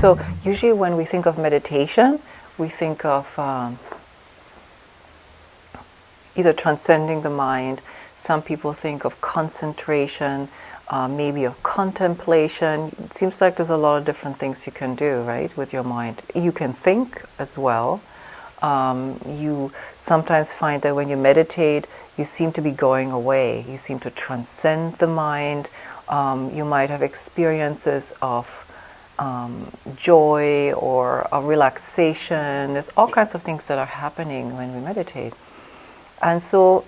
So usually when we think of meditation, we think of either transcending the mind. Some people think of concentration, maybe of contemplation. It seems like there's a lot of different things you can do, right, with your mind. You can think as well. You sometimes find that when you meditate, you seem to be going away. You seem to transcend the mind. You might have experiences of joy or a relaxation. There's all kinds of things that are happening when we meditate. And so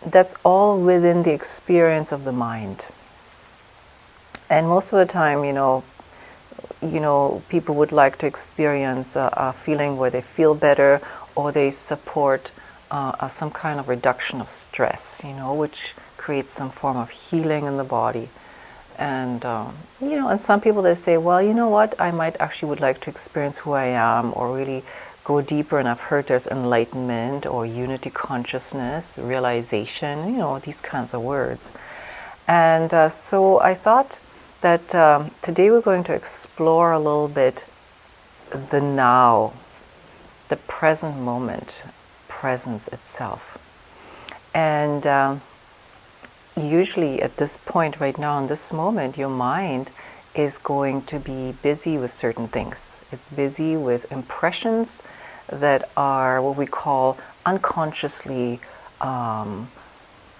that's all within the experience of the mind. And most of the time, people would like to experience a feeling where they feel better, or they support some kind of reduction of stress, which creates some form of healing in the body. And and some people, they say, well, you know what, I might actually would like to experience who I am, or really go deeper. And I've heard there's enlightenment or unity consciousness, realization, these kinds of words. And so I thought that today we're going to explore a little bit the now, the present moment, presence itself. And usually at this point right now, in this moment, your mind is going to be busy with certain things. It's busy with impressions that are what we call unconsciously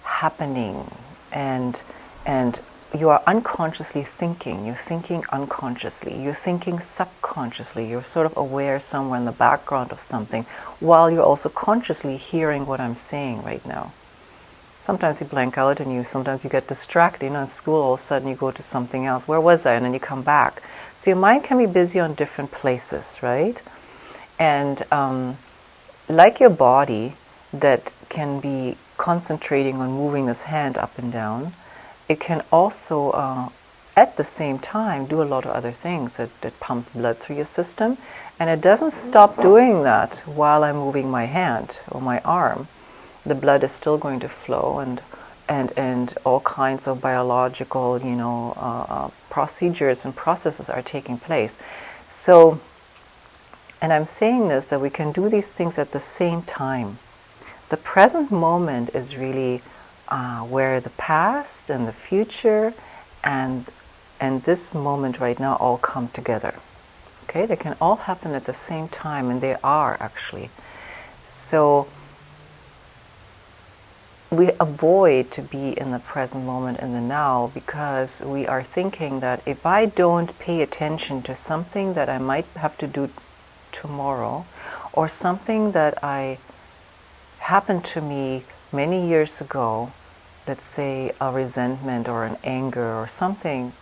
happening, and you are unconsciously thinking. You're thinking unconsciously. You're thinking subconsciously. You're sort of aware somewhere in the background of something, while you're also consciously hearing what I'm saying right now. Sometimes you blank out, and sometimes you get distracted. In school, all of a sudden you go to something else. Where was I? And then you come back. So your mind can be busy on different places, right? And like your body that can be concentrating on moving this hand up and down, it can also, at the same time, do a lot of other things. It pumps blood through your system, and it doesn't stop doing that while I'm moving my hand or my arm. The blood is still going to flow, and all kinds of biological, procedures and processes are taking place. So, and I'm saying this, that we can do these things at the same time. The present moment is really where the past and the future and this moment right now all come together. Okay, they can all happen at the same time, and they are actually. So we avoid to be in the present moment, in the now, because we are thinking that if I don't pay attention to something that I might have to do tomorrow, or something that happened to me many years ago, let's say a resentment or an anger or something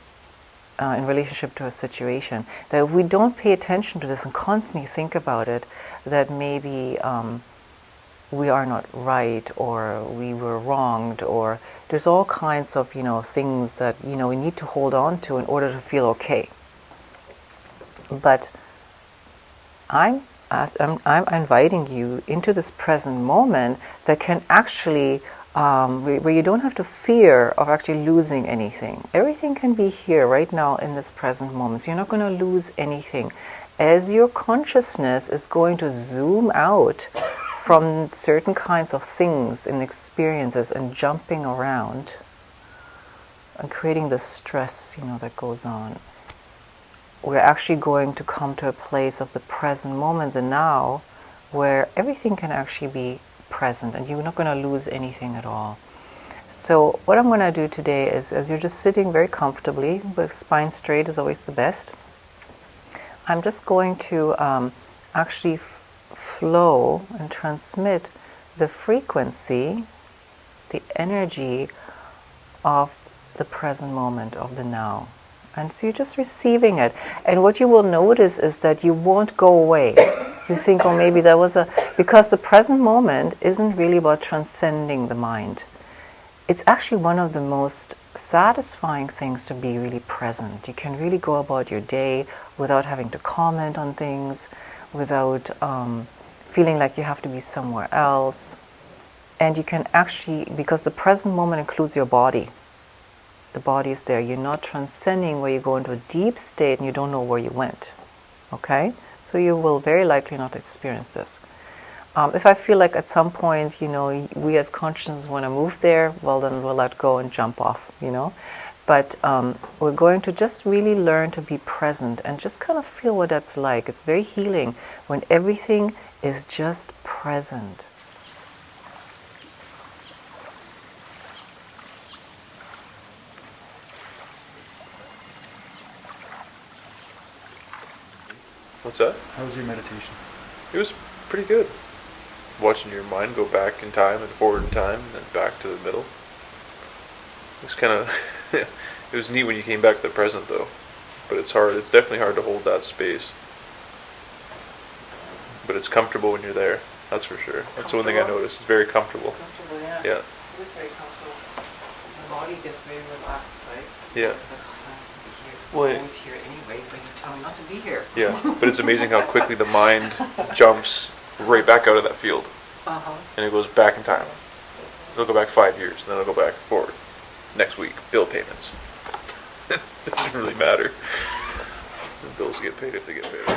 in relationship to a situation, that if we don't pay attention to this and constantly think about it, that maybe we are not right, or we were wronged, or there's all kinds of things that we need to hold on to in order to feel okay. But I'm inviting you into this present moment that can actually, where you don't have to fear of actually losing anything. Everything can be here right now in this present moment. So you're not going to lose anything. As your consciousness is going to zoom out from certain kinds of things and experiences and jumping around and creating the stress, that goes on, we're actually going to come to a place of the present moment, the now, where everything can actually be present and you're not going to lose anything at all. So what I'm going to do today is, as you're just sitting very comfortably, with spine straight is always the best, I'm just going to actually flow and transmit the frequency, the energy of the present moment, of the now. And so you're just receiving it. And what you will notice is that you won't go away. You think, oh, maybe that was because the present moment isn't really about transcending the mind. It's actually one of the most satisfying things to be really present. You can really go about your day without having to comment on things, without feeling like you have to be somewhere else. And you can actually, because the present moment includes your body. the body is there. You're not transcending where you go into a deep state and you don't know where you went. Okay? So you will very likely not experience this. If I feel like at some point, we as consciousness want to move there, well, then we'll let go and jump off, But we're going to just really learn to be present and just kind of feel what that's like. It's very healing when everything is just present. What's that? How was your meditation? It was pretty good. Watching your mind go back in time and forward in time and then back to the middle. It was kind of... it was neat when you came back to the present though. But it's hard. It's definitely hard to hold that space. But it's comfortable when you're there. That's for sure. That's the one thing I noticed. It's very comfortable. Comfortable, yeah. Yeah. It is very comfortable. The body gets very relaxed, right? Yeah. It's like, oh, I have to be here. Well, I'm always here anyway, but you tell me not to be here. Yeah. But it's amazing how quickly the mind jumps right back out of that field. Uh-huh. And it goes back in time. It'll go back 5 years, and then it'll go back forward. Next week, bill payments. Doesn't really matter. The bills get paid if they get paid.